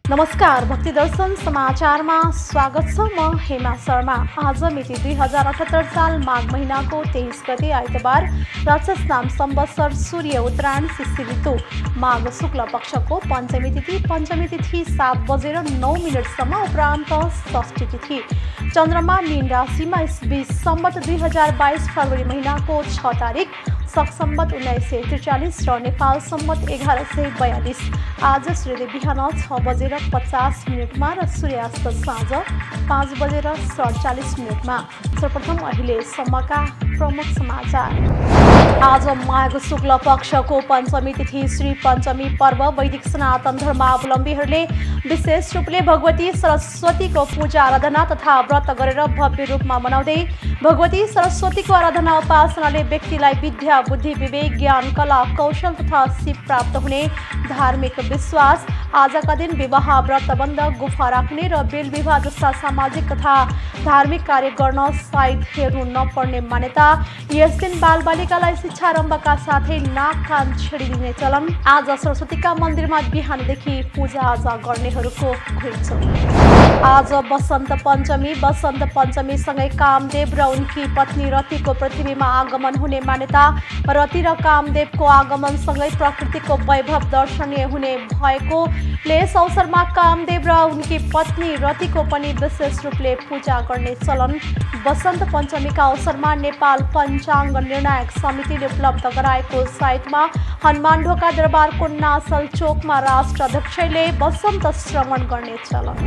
नमस्कार, भक्ति दर्शन समाचारमा स्वागत छ। म हेमा शर्मा। आज मिति 2078 साल माघ महिनाको 23 गते आइतबार राक्षस नाम संवत्सर सूर्य उत्तरायण शिशि ऋतु माघ शुक्ल पक्षको पञ्चमी तिथि 7:09 सम्म उपरान्त षष्ठी तिथि। चन्द्रमा मीन राशिमा इस सम्वत 2022 फरवरी महिनाको 6 तारिक शक सम्वत 1943 र नेपाल सम्वत 1142। आज सूर्य बिहान 6:50 र सूर्यास्त साँझ 5:47। सर्वप्रथम अहिलेसम्मका प्रमुख समाचार। आज माघ शुक्ल पक्षको पञ्चमी तिथि श्री पञ्चमी पर्व वैदिक सनातन धर्मावलम्बीहरूले विशेष रूपले भगवती सरस्वतीको पूजा आराधना तथा व्रत गरेर भव्य रूपमा मनाउँदै भगवती सरस्वतीको आराधना उपासनाले व्यक्तिलाई विद्या बुद्धि विवेक ज्ञान कला कौशल तथा सिप प्राप्त हुने धार्मिक विश्वास। आजका दिन विवाह व्रतबन्ध गुफा राख्ने र बेल विवाह जस्ता सामाजिक तथा धार्मिक कार्य गर्न सायद हेर्नु नपर्ने मान्यता। यस दिन बालबालिकालाई शिक्षारम्भका साथै नाक कान छेडिदिने चलन। आज सरस्वतीका मन्दिरमा बिहानदेखि पूजाआजा गर्नेहरूको घुइँचो। आज वसन्त पञ्चमीसँगै कामदेव र उनकी पत्नी रतिको पृथ्वीमा आगमन हुने मान्यता। रति र कामदेवको आगमनसँगै प्रकृतिको वैभव दर्शनीय हुने भएकोले यस अवसरमा कामदेव र उनकी पत्नी रतिको पनि विशेष रूपले पूजा गर्ने चलन। वसन्त पञ्चमीका अवसरमा नेपाल पञ्चाङ्ग निर्णायक समितिले उपलब्ध गराएको साइटमा हनुमान ढोका दरबारको नासल चोकमा राष्ट्राध्यक्षले वसन्त श्रवण गर्ने चलन।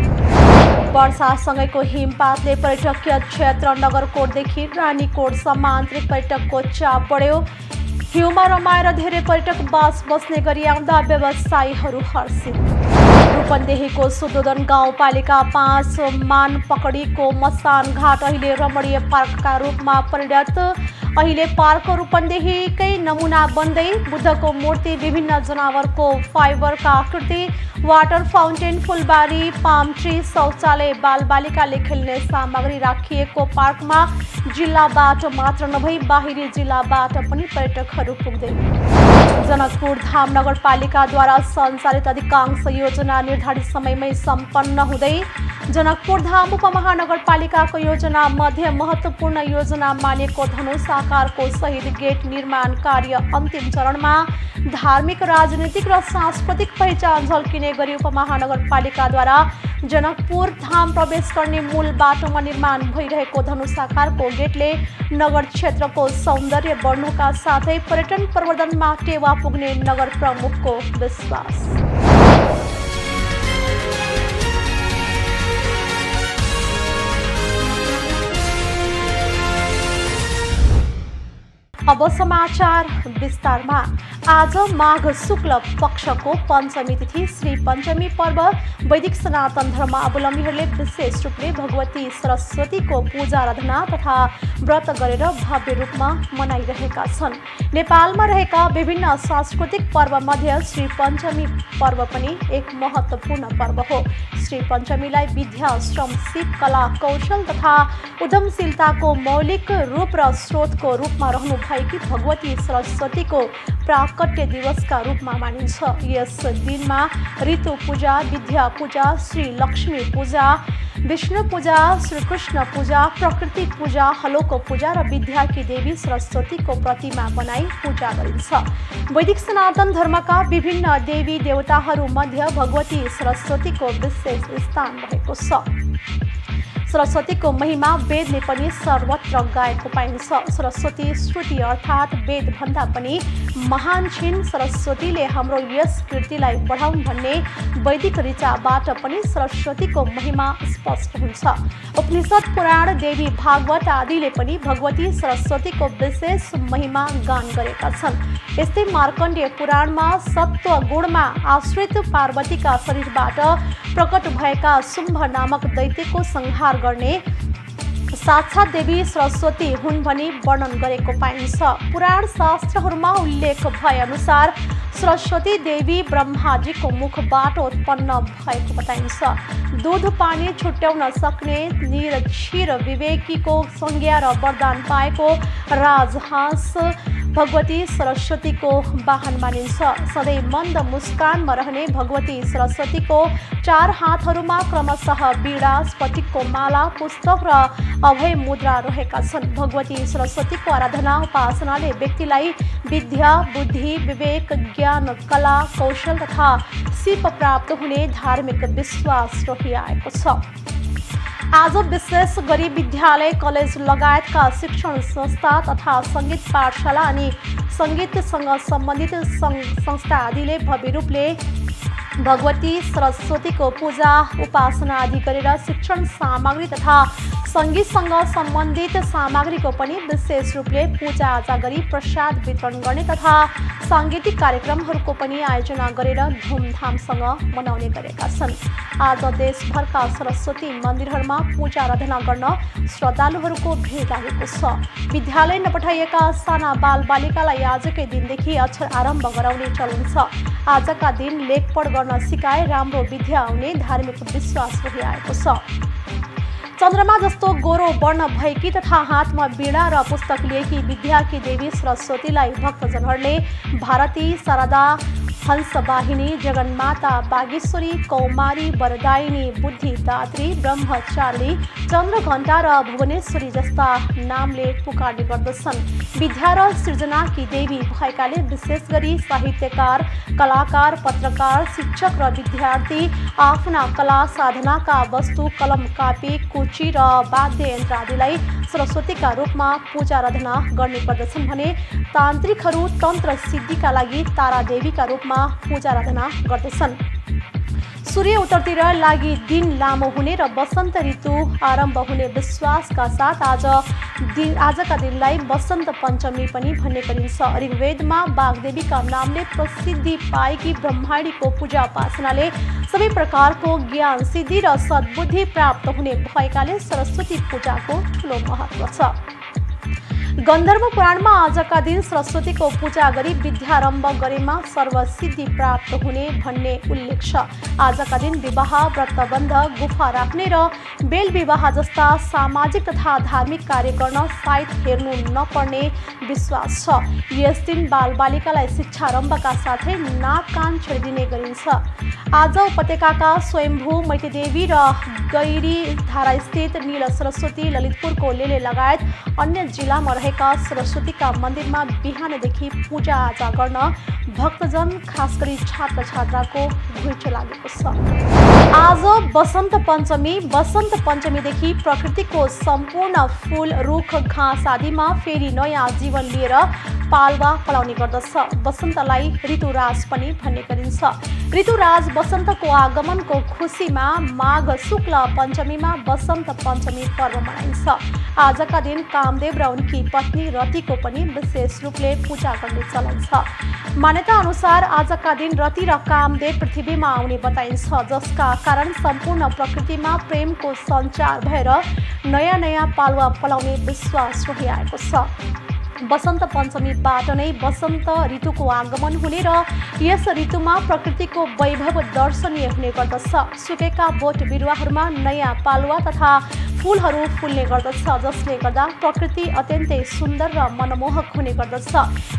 वर्षासँगैको हिमपातले पर्यटकीय क्षेत्र नगरकोटदेखि रानीकोटसम्म आन्तरिक पर्यटकको चाप बढ्यो। हिउँमा रमाएर धेरै पर्यटक बस्ने गरी आउँदा व्यवसायीहरू हर्षित। रूपन्देहीको सुदोधन गाउँपालिका 5 मानपकडीको मसान घाट अहिले रमणीय पार्कका रूपमा परिणत। अहिले पार्क रूपन्देहीकै नमुना बन्दै बुद्धको मूर्ति, विभिन्न जनावरको फाइबरका आकृति, वाटर फाउन्टेन, फुलबारी, पाम ट्री, शौचालय, बालबालिकाले खेल्ने सामग्री राखिएको पार्कमा जिल्लाबाट मात्र नभई बाहिरी जिल्लाबाट पनि पर्यटकहरू पुग्दै। जनकपुर धाम नगरपालिकाद्वारा सञ्चालित अधिकांश योजना निर्धारित समयमै सम्पन्न हुँदै जनकपुर धाम उपमहानगरपालिकाको योजना मध्ये महत्त्वपूर्ण योजना मानिएको धनुषा आकारको शहीद गेट निर्माण कार्य अन्तिम चरणमा। धार्मिक राजनीतिक र सांस्कृतिक पहिचान झल्किने गरी उपमहानगरपालिकाद्वारा जनकपुर धाम प्रवेश गर्ने मूल बाटोमा निर्माण भइरहेको धनुषाकारको गेटले नगर क्षेत्रको सौन्दर्य बढ्नुका साथै पर्यटन प्रवर्धनमा टेवा पुग्ने नगर प्रमुखको विश्वास। अब समाचार विस्तारमा। आज माघ शुक्ल पक्षको पञ्चमी तिथि श्री पञ्चमी पर्व वैदिक सनातन धर्मावलम्बीहरूले विशेष रूपले भगवती सरस्वतीको पूजा आराधना तथा व्रत गरेर भव्य रूपमा मनाइरहेका छन्। नेपालमा रहेका विभिन्न सांस्कृतिक पर्व मध्ये श्री पञ्चमी पर्व पनि एक महत्त्वपूर्ण पर्व हो। श्री पञ्चमीलाई विद्या श्रम सिप कला कौशल तथा उद्यमशीलताको मौलिक रूप र स्रोतको रूपमा रहनु भएकी भगवती सरस्वतीको प्राकट्य दिवसका रूपमा मानिन्छ। यस दिनमा ऋतु पूजा, विद्या पूजा, श्री लक्ष्मी पूजा, विष्णु पूजा, श्रीकृष्ण पूजा, प्रकृति पूजा, हलोको पूजा र विद्याकी देवी सरस्वतीको प्रतिमा बनाई पूजा गरिन्छ। वैदिक सनातन धर्मका विभिन्न देवी देवताहरू मध्ये भगवती सरस्वतीको विशेष स्थान रहेको छ। सरस्वतीको महिमा वेदले पनि सर्वत्र गाएको पाइन्छ। सरस्वती श्रुति अर्थात् वेद भन्दा पनि महान छिन्। सरस्वतीले हाम्रो यस कृतिलाई बढाउन् भन्ने वैदिक ऋचाबाट पनि सरस्वतीको महिमा स्पष्ट हुन्छ। उपनिषद पुराण देवी भागवत आदिले पनि भगवती सरस्वतीको विशेष महिमा गान गरेका छन्। यस्तै मार्कण्डेय पुराणमा सत्व गुणमा आश्रित पार्वतीका शरीरबाट प्रकट भएका शुम्भ नामक दैत्यको संहार गर्ने साक्षात् देवी सरस्वती हुन् भनी वर्णन गरेको पाइन्छ। पुराण शास्त्रहरूमा उल्लेख भए अनुसार सरस्वती देवी ब्रह्माजीको मुखबाट उत्पन्न भएको बताइन्छ। दूध पानी छुट्याउन सक्ने निरक्षीर विवेकीको संज्ञा र वरदान पाएको राजहाँस भगवती सरस्वतीको वाहन मानिन्छ। सधैँ मन्द मुस्कानमा रहने भगवती सरस्वतीको 4 हातहरूमा क्रमशः वीणा, स्फटिकको माला, पुस्तक र अभय मुद्रा रहेका छन्। भगवती सरस्वतीको आराधना उपासनाले व्यक्तिलाई विद्या, बुद्धि, विवेक, ज्ञान, कला, कौशल तथा सिप प्राप्त हुने धार्मिक विश्वास रहिआएको छ। आज विशेष गरी विद्यालय, कलेज लगायतका शिक्षण संस्था तथा सङ्गीत पाठशाला अनि सङ्गीतसँग सम्बन्धित संस्था आदिले भव्य रूपले भगवती सरस्वतीको पूजा उपासना आदि गरेर शिक्षण सामग्री तथा सङ्गीतसँग सम्बन्धित सामग्रीको पनि विशेष रूपले पूजाआजा गरी प्रसाद वितरण गर्ने तथा साङ्गीतिक कार्यक्रमहरूको पनि आयोजना गरेर धुमधामसँग मनाउने गरेका छन्। आज देशभरका सरस्वती मन्दिरहरूमा पूजा आराधना गर्न श्रद्धालुहरूको भिड लागेको छ। विद्यालय नपठाइएका साना बालबालिकालाई आजकै दिनदेखि अक्षर आरम्भ गराउने चलन छ। आजका दिन लेखपढ गर्न सिकाए राम्रो विद्या आउने धार्मिक विश्वास रहिआएको छ। चन्द्रमा जस्तो गोरो वर्ण भएकी तथा हातमा वीणा र पुस्तक लिएकी विद्याकी देवी सरस्वतीलाई भक्तजनहरूले भारती, शारदा, हंसवाहिनी, जगन्माता, बागेश्वरी, कौमारी, वरदायिनी, बुद्धिदात्री, ब्रह्मचारिणी, चन्द्रघण्टा र भुवनेश्वरी जस्ता नामले पुकार्ने गर्दछन्। विद्या र सृजनाकी देवी भएकाले विशेष गरी साहित्यकार, कलाकार, पत्रकार, शिक्षक र विद्यार्थी आफ्ना कला साधनाका वस्तु कलम, कापी, कुची र वाद्य यन्त्र आदिलाई सरस्वतीका रूपमा पूजा आराधना गर्ने गर्दछन् भने तान्त्रिकहरू तन्त्र सिद्धिका लागि तारा देवीका रूपमा पूजा आराधना गर्दछन्। सूर्य उत्तरतिर लागि दिन लामो हुने र वसन्त ऋतु आरम्भ हुने विश्वासका साथ आजका दिनलाई वसन्त पञ्चमी पनि भन्ने गरिन्छ। ऋग्वेदमा बागदेवीका नामले प्रसिद्धि पाएकी ब्रह्माण्डीको पूजा उपासनाले सबै प्रकारको ज्ञान, सिद्धि र सद्बुद्धि प्राप्त हुने भएकाले सरस्वती पूजाको ठुलो महत्त्व छ। गन्धर्व पुराणमा आजका दिन सरस्वतीको पूजा गरी विद्यारम्भ गरेमा सर्वसिद्धि प्राप्त हुने भन्ने उल्लेख छ। आजका दिन विवाह, व्रतबन्ध, गुफा राख्ने र बेल विवाह जस्ता सामाजिक तथा धार्मिक कार्य गर्न साइत हेर्नु नपर्ने विश्वास छ। यस दिन बालबालिकालाई शिक्षा आरम्भका साथै नाक कान छेडिदिने गरिन्छ। आज उपत्यकाका स्वयम्भू मैतीदेवी र गैरी धारास्थित नील सरस्वती, ललितपुरको लेले लगायत अन्य जिल्लामा रहेका सरस्वतीका मन्दिरमा बिहानदेखि पूजा आजा गर्न भक्तजन खास गरी छात्र छात्राको घुइँचो लागेको छ। आज वसन्त पञ्चमी। वसन्त पञ्चमीदेखि प्रकृतिको सम्पूर्ण फूल, रुख, घाँस आदिमा फेरि नयाँ जीवन लिएर पालुवा पलाउने गर्दछ। वसन्तलाई ऋतुराज पनि भन्ने गरिन्छ। ऋतुराज वसन्तको आगमनको खुसीमा माघ शुक्ल पञ्चमीमा वसन्त पञ्चमी पर्व मनाइन्छ। आजका दिन कामदेव र उनकी पत्नी रतिको पनि विशेष रूपले पूजा गर्ने चलन छ। मान्यता अनुसार आजका दिन रति र कामदेव पृथ्वीमा आउने बताइन्छ, जसका कारण सम्पूर्ण प्रकृतिमा प्रेमको सञ्चार भएर नयाँ नयाँ पालुवा पलाउने विश्वास रहिआएको छ। वसन्त पञ्चमीबाट नै वसन्त ऋतुको आगमन हुने र यस ऋतुमा प्रकृतिको वैभव दर्शनीय हुने गर्दछ। सुकेका बोट बिरुवाहरूमा नयाँ पालुवा तथा फूलहरू फुल्ने गर्दछ, जसले गर्दा प्रकृति अत्यन्तै सुन्दर र मनमोहक हुने गर्दछ।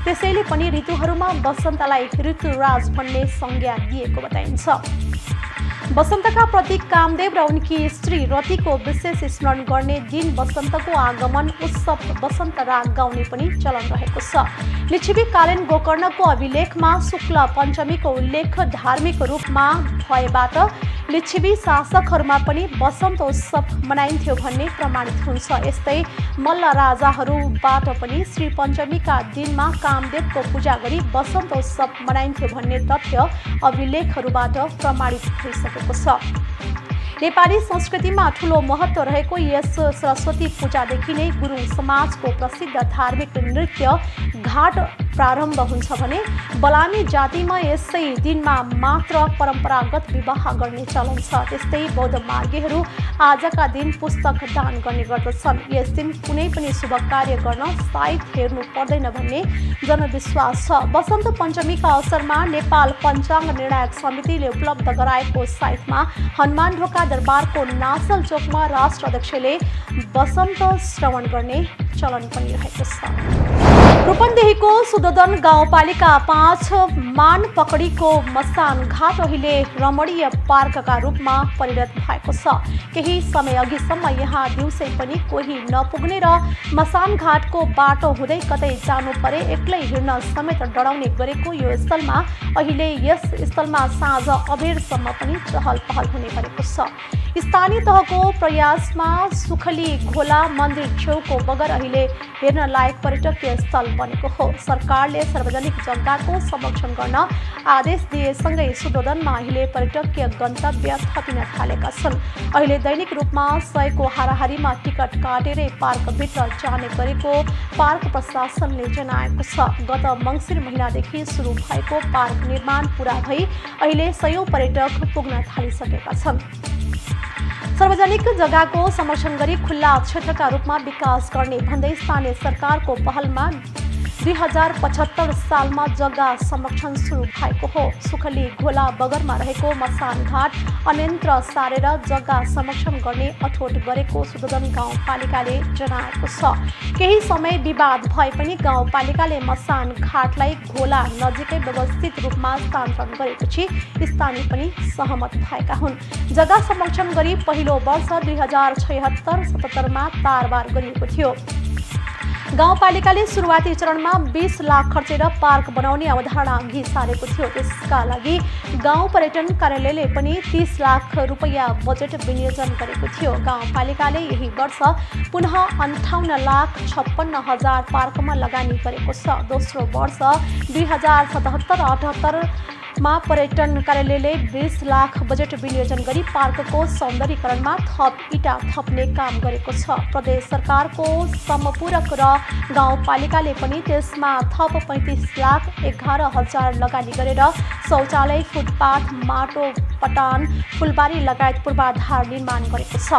त्यसैले पनि ऋतुहरूमा वसन्तलाई ऋतुराज भन्ने संज्ञा दिएको बताइन्छ। वसन्तका प्रतीक कामदेव र उनकी स्त्री रतिको विशेष स्मरण गर्ने दिन वसन्तको आगमन उत्सव वसन्त राग गाउने पनि चलन रहेको छ। लिच्छवीकालीन गोकर्णको अभिलेखमा शुक्ल पञ्चमीको उल्लेख धार्मिक रूपमा भएबाट लिच्छवी शासकहरूमा पनि वसन्तोत्सव मनाइन्थ्यो भन्ने प्रमाणित हुन्छ। यस्तै मल्ल राजाहरूबाट पनि श्री पञ्चमीका दिनमा कामदेवको पूजा गरी वसन्तोत्सव मनाइन्थ्यो भन्ने तथ्य अभिलेखहरूबाट प्रमाणित भइसकेको छ। नेपाली संस्कृतिमा ठुलो महत्त्व रहेको यस सरस्वती पूजादेखि नै गुरुङ समाजको प्रसिद्ध धार्मिक नृत्य घाट प्रारम्भ हुन्छ भने बलामी जातिमा यसै दिनमा मात्र परम्परागत विवाह गर्ने चलन छ। त्यस्तै बौद्ध मार्गीहरू आजका दिन पुस्तक दान गर्ने गर्दछन्। यस दिन कुनै पनि शुभ कार्य गर्न साइत हेर्नु पर्दैन भन्ने जनविश्वास छ। वसन्त पञ्चमीका अवसरमा नेपाल पञ्चाङ्ग निर्णायक समितिले उपलब्ध गराएको साइतमा हनुमान ढोका दरबारको नासल चोकमा राष्ट्र अध्यक्षले वसन्त श्रवण गर्ने चलन पनि रहेको छ। रूपन्देहीको सुदोधन गाउँपालिका 5 मान पकडीको मसान घाट अहिले रमणीय पार्कका रूपमा परिणत भएको छ। केही समय अघिसम्म यहाँ दिउँसै पनि कोही नपुग्ने र मसान घाटको बाटो हुँदै कतै जानु परे एक्लै हिँड्न समेत डराउने गरेको यो स्थलमा अहिले यस स्थलमा साँझ अबेरसम्म पनि चहल पहल हुने गरेको छ। स्थानीय तहको प्रयासमा सुखली घोला मन्दिर छेउको बगर अहिले हेर्न लायक पर्यटकीय स्थल बनेको हो। सरकारले सार्वजनिक जग्गाको संरक्षण गर्न आदेश दिएसँगै सुदोधनमा अहिले पर्यटकीय गन्तव्य थपिन थालेका छन्। अहिले दैनिक रूपमा 100 को हाराहारीमा टिकट काटेरै पार्कभित्र जाने गरेको पार्क प्रशासनले जनाएको छ। गत मङ्सिर महिनादेखि सुरु भएको पार्क निर्माण पूरा भई अहिले 100 पर्यटक पुग्न थालिसकेका छन्। सार्वजनिक जग्गाको संरक्षण गरी खुल्ला क्षेत्रका रूपमा विकास गर्ने भन्दै स्थानीय सरकारको पहलमा 2075 सालमा जग्गा संरक्षण सुरु भएको हो। सुखली घोला बगरमा रहेको मसान घाट अन्यन्त्र सारेर जग्गा संरक्षण गर्ने अठोट गरेको सुदोधन गाउँपालिकाले जनाएको छ। केही समय विवाद भए पनि गाउँपालिकाले मसान घाटलाई घोला नजिकै व्यवस्थित रूपमा स्थानान्तरण गरेपछि स्थानीय पनि सहमत भएका हुन्। जग्गा संरक्षण गरी पहिलो वर्ष 2076-77 मा तारबार गरिएको थियो। गाउँपालिकाले सुरुवाती चरणमा 20 लाख खर्चेर पार्क बनाउने अवधारणा अघि सारेको थियो। त्यसका लागि गाउँ पर्यटन कार्यालयले पनि 30 लाख रुपैयाँ बजेट विनियोजन गरेको थियो। गाउँपालिकाले यही वर्ष पुनः 58,56,000 पार्कमा लगानी गरेको छ। दोस्रो वर्ष 2077-78 मा पर्यटन कार्यालयले 20 लाख बजेट विनियोजन गरी पार्कको सौन्दर्यीकरणमा थप इटा थप्ने काम गरेको छ। प्रदेश सरकारको समपूरक र गाउँपालिकाले पनि त्यसमा थप 35 लाख 11,000 लगानी गरेर शौचालय, फुटपाथ, माटो पटान, फुलबारी लगायत पूर्वाधार निर्माण गरेको छ।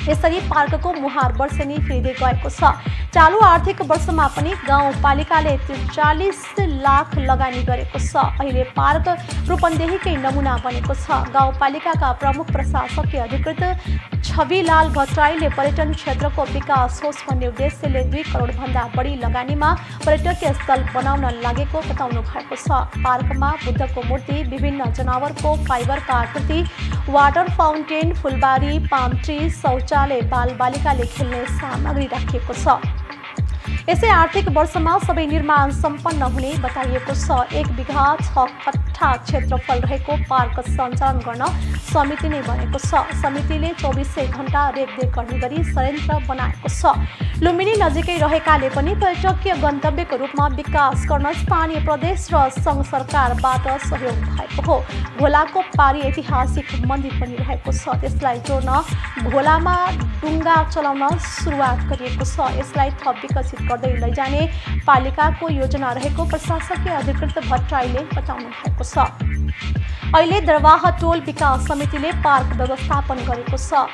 यसरी पार्कको मुहार वर्षेनी फेरिँदै गएको छ। चालु आर्थिक वर्षमा पनि गाउँपालिकाले 43 लाख लगानी गरेको छ। अहिले पार्क रूपन्देहीकै नमुना बनेको छ। गाउँपालिकाका प्रमुख प्रशासकीय अधिकृत छविलाल भट्टराईले पर्यटन क्षेत्रको विकास होस् भन्ने उद्देश्यले 2 करोड भन्दा बढी लगानीमा पर्यटकीय स्थल बनाउन लागेको बताउनु भएको छ। पार्कमा बुद्धको मूर्ति, विभिन्न जनावरको फाइबरका आकृति, वाटर फाउन्टेन, फुलबारी, पाम ट्री, शौचालय, बालबालिकाले खेल्ने सामग्री राखिएको छ। यसै आर्थिक वर्षमा सबै निर्माण सम्पन्न हुने बताइएको छ। 1 बिघा 6 कट्ठा क्षेत्रफल रहेको पार्क सञ्चालन गर्न समिति नै बनेको छ। समितिले 24 घण्टा रेखदेख गर्ने गरी संयन्त्र बनाएको छ। लुम्बिनी नजिकै रहेकाले पनि पर्यटकीय गन्तव्यको रूपमा विकास गर्न स्थानीय प्रदेश र सङ्घ सरकारबाट सहयोग भएको हो। घोलाको पारी ऐतिहासिक मन्दिर पनि रहेको छ। त्यसलाई जोड्न घोलामा डुङ्गा चलाउन सुरुवात गरिएको छ। यसलाई थप विकसित गर्दै लैजाने पालिकाको योजना रहेको प्रशासकीय अधिकृत भट्टराईले बताउनु भएको छ। अहिले दरवाह टोल विकास समितिले पार्क व्यवस्थापन गरेको छ।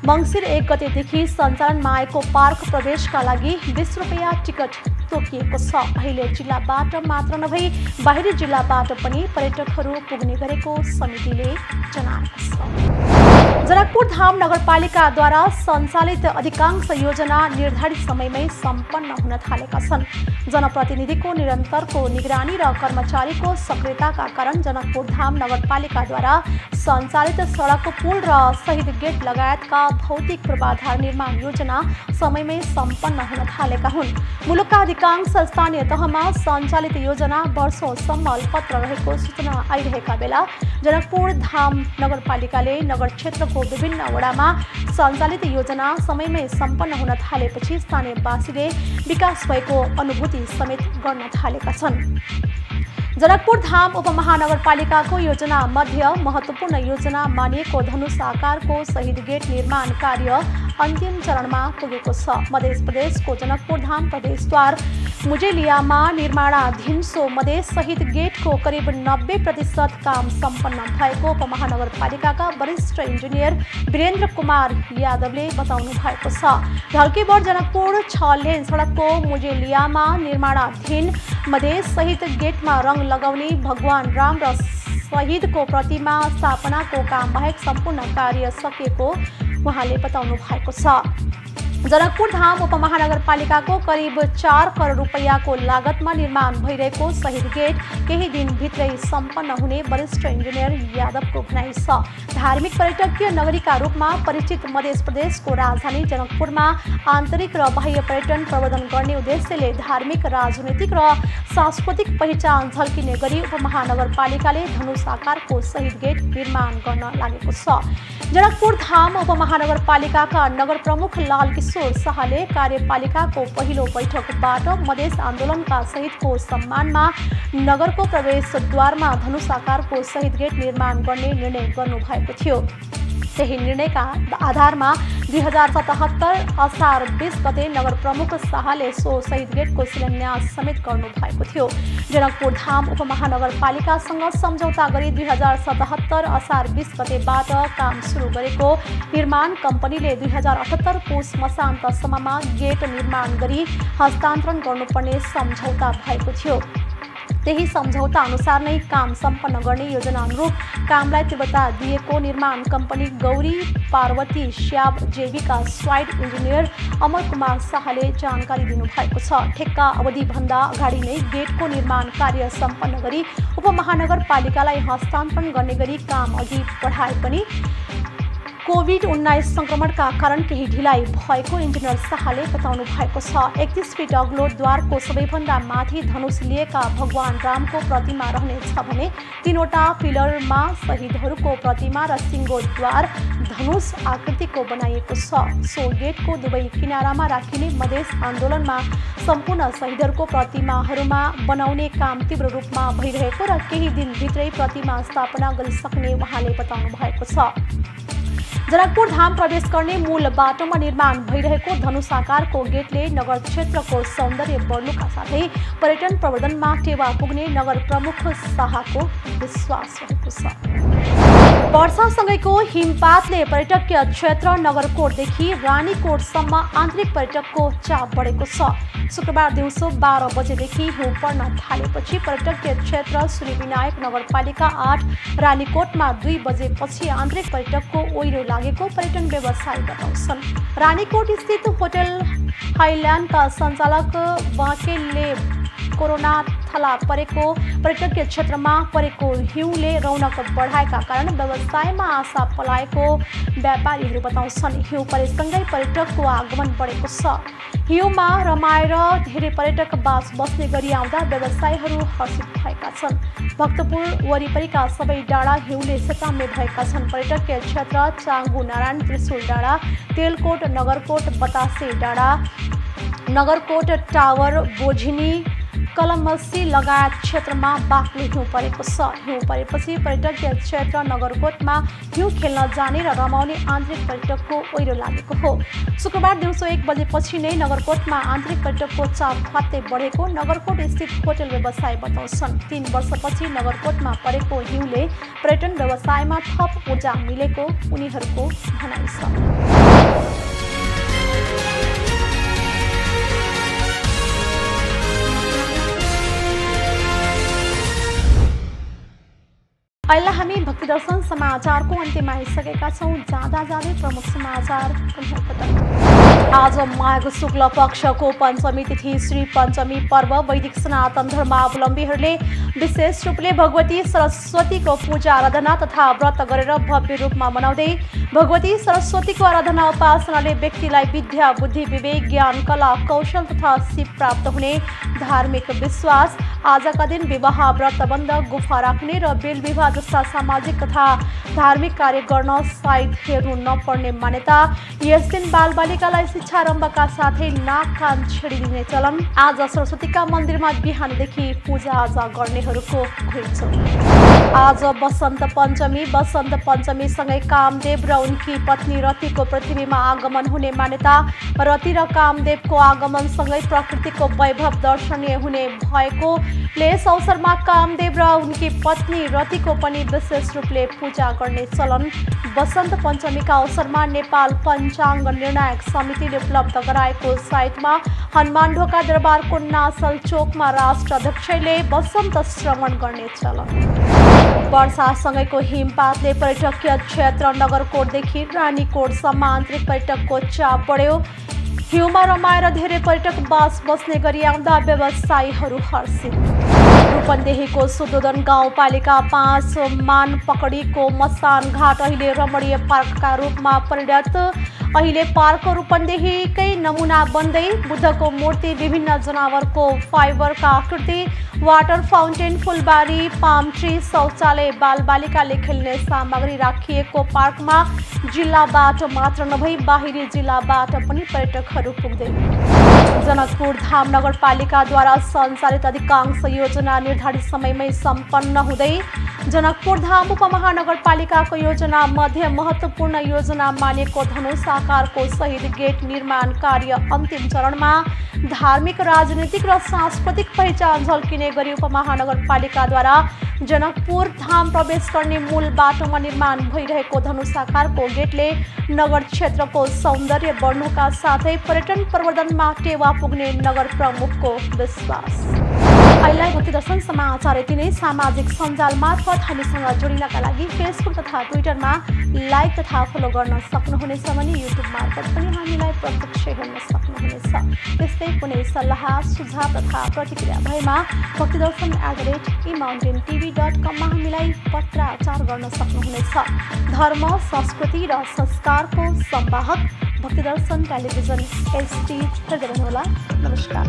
मङ्सिर 1 गतेदेखि सञ्चालनमा आएको पार्क प्रवेशका लागि 20 रुपैयाँ टिकट तोकिएको छ। अहिले जिल्लाबाट मात्र नभई बाहिरी जिल्लाबाट पनि पर्यटकहरू पुग्ने गरेको समितिले जनाएको छ। जनकपुर धाम नगरपालिकाद्वारा सञ्चालित अधिकांश योजना निर्धारित समयमै सम्पन्न हुन थालेका छन्। जनप्रतिनिधिको निरन्तरको निगरानी र कर्मचारीको सक्रियताका कारण जनकपुर धाम नगरपालिकाद्वारा सञ्चालित सडक, पुल र शहीद गेट लगायतका भौतिक पूर्वाधार निर्माण योजना समयमै सम्पन्न हुन थालेका हुन्। मुलुकका अधिकांश स्थानीय तहमा सञ्चालित योजना वर्षौंसम्म अल्पत्र रहेको सूचना आइरहेका बेला जनकपुर धाम नगरपालिकाले नगर क्षेत्रको विभिन्न वडामा सञ्चालित योजना समयमै सम्पन्न हुन थालेपछि स्थानीयवासीले विकास भएको अनुभूति समेत गर्न थालेका छन्। जनकपुर धाम उपमहानगरपालिकाको योजना मध्ये महत्त्वपूर्ण योजना मानिएको धनुष आकारको शहीद गेट निर्माण कार्य अन्तिम चरणमा पुगेको छ। मध्य प्रदेशको जनकपुर धाम प्रवेशद्वार मुजेलियामा निर्माणाधीन सो मध्य शहीद गेटको करिब 90% काम सम्पन्न भएको उपमहानगरपालिकाका वरिष्ठ इन्जिनियर वीरेन्द्र कुमार यादवले बताउनु भएको छ। ढल्केबर जनकपुर 6 लेन सडकको मुजेलियामा निर्माणाधीन मध्य शहीद गेटमा रङ लगाउने, भगवान राम र शहीदको प्रतिमा स्थापनाको काम बाहेक सम्पूर्ण कार्य सकिएको उहाँले बताउनु भएको छ। जनकपुर धाम उपमहानगरपालिकाको करिब 4 करोड रुपैयाँको लागतमा निर्माण भइरहेको शहीद गेट केही दिनभित्रै सम्पन्न हुने वरिष्ठ इन्जिनियर यादवको भनाइ छ। धार्मिक पर्यटकीय नगरीका रूपमा परिचित मध्य प्रदेशको राजधानी जनकपुरमा आन्तरिक र बाह्य पर्यटन प्रवर्धन गर्ने उद्देश्यले धार्मिक, राजनैतिक र सांस्कृतिक पहिचान झल्किने गरी उपमहानगरपालिकाले धनुष आकारको शहीद गेट निर्माण गर्न लागेको छ। जनकपुर धाम उपमहानगरपालिकाका नगर प्रमुख लाल किशोर शाहले कार्यपालिकाको पहिलो बैठकबाट मधेस आन्दोलनका शहीदको सम्मानमा नगरको प्रवेशद्वारमा धनुष आकारको शहीद गेट निर्माण गर्ने निर्णय गर्नुभएको थियो। त्यही निर्णयका आधारमा 2077 असार 20 गते नगर प्रमुख शाहले सो शहीद गेटको शिलान्यास समेत गर्नुभएको थियो। जनकपुर धाम उपमहानगरपालिकासँग सम्झौता गरी 2077 असार 20 गतेबाट काम सुरु गरेको निर्माण कम्पनीले 2078 पुस मसान्तसम्ममा गेट निर्माण गरी हस्तान्तरण गर्नुपर्ने सम्झौता भएको थियो। त्यही सम्झौता अनुसार नै काम सम्पन्न गर्ने योजना अनुरूप कामलाई तीव्रता दिएको निर्माण कम्पनी गौरी पार्वती श्याब जेवीका स्वाइट इन्जिनियर अमर कुमार शाहले जानकारी दिनुभएको छ। ठेक्का अवधिभन्दा अगाडि नै गेटको निर्माण कार्य सम्पन्न गरी उपमहानगरपालिकालाई हस्तान्तरण गर्ने गरी काम अघि बढाए पनि कोभिड-19 संक्रमणका कारण केही ढिलाइ भएको इन्जिनियर शाहले बताउनु भएको छ। 31 फिट अग्लो द्वारको सबैभन्दा माथि धनुष लिएका भगवान रामको प्रतिमा रहनेछ भने 3वटा पिलरमा शहीदहरूको प्रतिमा र सिङ्गो द्वार धनुष आकृतिको बनाइएको छ। सो गेटको दुवै किनारामा राखिने मधेस आन्दोलनमा सम्पूर्ण शहीदहरूको प्रतिमाहरूमा बनाउने काम तीव्र रूपमा भइरहेको र केही दिनभित्रै प्रतिमा स्थापना गरिसक्ने उहाँले बताउनु भएको छ। जनकपुर धाम प्रवेश गर्ने मूल बाटोमा निर्माण भइरहेको धनुष आकारको गेटले नगर क्षेत्रको सौन्दर्य बढ्नुका साथै पर्यटन प्रवर्धनमा टेवा पुग्ने नगर प्रमुख शाहको विश्वास रहेको छ। वर्षासँगैको हिमपातले पर्यटकीय क्षेत्र नगरकोटदेखि रानीकोटसम्म आन्तरिक पर्यटकको चाप बढेको छ। शुक्रबार दिउँसो 12 बजेदेखि हिउँ पर्न थालेपछि पर्यटकीय क्षेत्र सूर्यविनायक नगरपालिका 8 रानीकोटमा 2 बजेपछि आन्तरिक पर्यटकको ओइरो लागेको पर्यटन व्यवसायी बताउँछन्। रानीकोट स्थित होटल हाइल्यान्डका सञ्चालक वाकेलले कोरोना थला परेको पर्यटकीय क्षेत्रमा परेको हिउँले रौनक बढाएका कारण व्यवसायमा आशा पलाएको व्यापारीहरू बताउँछन्। हिउँ परेसँगै पर्यटकको आगमन बढेको छ। हिउँमा रमाएर धेरै पर्यटक बस्ने गरी आउँदा व्यवसायीहरू हर्षित भएका छन्। भक्तपुर वरिपरिका सबै डाँडा हिउँले सेताम्य भएका छन्। पर्यटकीय क्षेत्र चाङ्गु नारायण त्रिशुल डाँडा, तेलकोट, नगरकोट, बतासे डाँडा, नगरकोट टावर, बोझिनी, कलमसी लगायत क्षेत्रमा बाक्लो हिउँ परेको छ। हिउँ परेपछि पर्यटकीय क्षेत्र नगरकोटमा हिउँ खेल्न जाने र रमाउने आन्तरिक पर्यटकको ओइरो लागेको हो। शुक्रबार दिउँसो 1 बजेपछि नै नगरकोटमा आन्तरिक पर्यटकको चाप फात्तै बढेको नगरकोट स्थित होटल व्यवसायी बताउँछन्। 3 वर्षपछि नगरकोटमा परेको हिउँले पर्यटन व्यवसायमा थप ऊर्जा मिलेको उनीहरूको भनाइ छ। अहिले हामी भक्ति दर्शन समाचारको अन्त्यमा आइसकेका छौँ। जाँदा जाँदै प्रमुख समाचार पुनः आज माघ शुक्ल पक्षको पञ्चमी तिथि श्री पञ्चमी पर्व वैदिक सनातन धर्मावलम्बीहरूले विशेष रूपले भगवती सरस्वतीको पूजा आराधना तथा व्रत गरेर भव्य रूपमा मनाउँदै भगवती सरस्वतीको आराधना उपासनाले व्यक्तिलाई विद्या, बुद्धि, विवेक, ज्ञान, कला, कौशल तथा सिप प्राप्त हुने धार्मिक विश्वास। आजका दिन विवाह, व्रतबन्ध, गुफा राख्ने र बेल विवाह जस्ता सामाजिक तथा धार्मिक कार्य गर्न सायद हेर्नु नपर्ने मान्यता। यस दिन बालबालिकालाई शिक्षारम्भका साथै नाक कान छेडिदिने चलन। आज सरस्वतीका मन्दिरमा बिहानदेखि पूजाआजा गर्नेहरूको भिड छ। आज वसन्त पञ्चमी। वसन्त पञ्चमीसँगै कामदेव र उनकी पत्नी रतिको पृथ्वीमा आगमन हुने मान्यता। रति र कामदेवको आगमनसँगै प्रकृतिको वैभव दर्शनीय हुने भएकोले यस अवसरमा कामदेव र उनकी पत्नी रतिको पनि विशेष रूपले पूजा गर्ने चलन। वसन्त पञ्चमीका अवसरमा नेपाल पञ्चाङ्ग निर्णायक समितिले उपलब्ध गराएको साइटमा हनुमान ढोका दरबारको नासल चोकमा राष्ट्र अध्यक्षले वसन्त श्रवण गर्ने चलन। वर्षासँगैको हिमपातले पर्यटकीय क्षेत्र नगरकोटदेखि रानीकोटसम्म आन्तरिक पर्यटकको चाप बढ्यो। हिउँमा रमाएर धेरै पर्यटक बस बस्ने गरी आउँदा व्यवसायीहरू हर्षित। रूपन्देहीको सुदोधन गाउँपालिका 5 मानपकडीको मसान घाट अहिले रमणीय पार्कका रूपमा परिणत। अहिले पार्क रूपन्देहीकै नमुना बन्दै बुद्धको मूर्ति, विभिन्न जनावरको फाइबरका आकृति, वाटर फाउन्टेन, फुलबारी, पाम ट्री, शौचालय, बालबालिकाले खेल्ने सामग्री राखिएको पार्कमा जिल्लाबाट मात्र नभई बाहिरी जिल्लाबाट पनि पर्यटकहरू पुग्दै। जनकपुर धाम नगरपालिकाद्वारा सञ्चालित अधिकांश योजना निर्धारित समयमै सम्पन्न हुँदै। जनकपुर धाम उपमहानगरपालिकाको योजना मध्ये महत्त्वपूर्ण योजना मानिएको धनुषा आकारको शहीद गेट निर्माण कार्य अन्तिम चरणमा। धार्मिक, राजनीतिक र सांस्कृतिक पहिचान झल्किने गरी उपमहानगरपालिकाद्वारा जनकपुर धाम प्रवेश गर्ने मूल बाटोमा निर्माण भइरहेको धनुषाकारको गेटले नगर क्षेत्रको सौन्दर्य बढ्नुका साथै पर्यटन प्रवर्धनमा टेवा पुग्ने नगर प्रमुखको विश्वास। अहिलेलाई भक्ति दर्शन समाचार यति नै। सामाजिक सञ्जाल मार्फत हामीसँग जोडिनका लागि फेसबुक तथा ट्विटरमा लाइक तथा फलो गर्न सक्नुहुनेछ भने युट्युब मार्फत पनि हामीलाई प्रत्यक्ष हेर्न सक्नुहुनेछ। त्यस्तै कुनै सल्लाह, सुझाव तथा प्रतिक्रिया भएमा भक्तिदर्शन@emountaintv.com मा हामीलाई पत्राचार गर्न सक्नुहुनेछ। धर्म, संस्कृति र संस्कारको संवाहक भक्तिदर्शन टेलिभिजन HD हेर्दै रहनुहोला। नमस्कार।